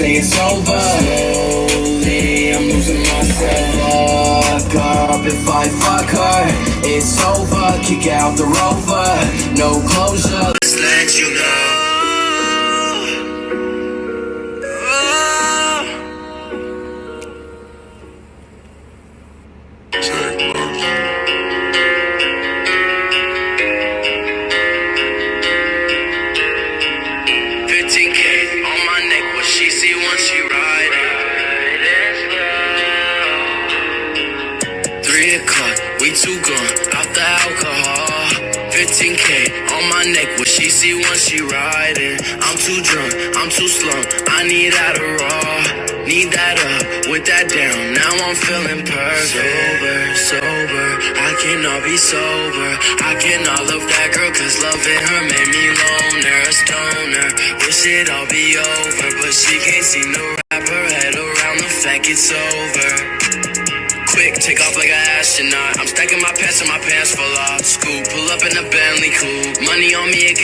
say it's over. Slowly, I'm losing myself. Fuck up if I fuck her. It's over, kick out the rover. No closure, just let you know. 15K on my neck, what she see once she ride it. 3 o'clock, we too gone, out the alcohol. 15K on my neck, what she see once she ride it. I'm too drunk, I'm too slumped, I need Adderall. Need that up, with that down, now I'm feeling perfect. Sober, I cannot be sober. I cannot love that girl, cause loving her made me loner. A stoner, wish it all be over, but she can't seem to wrap her head around the fact it's over. Quick, take off like an astronaut. I'm stacking my pants and my pants full off. Scoop, pull up in a Bentley coupe. Money on me, it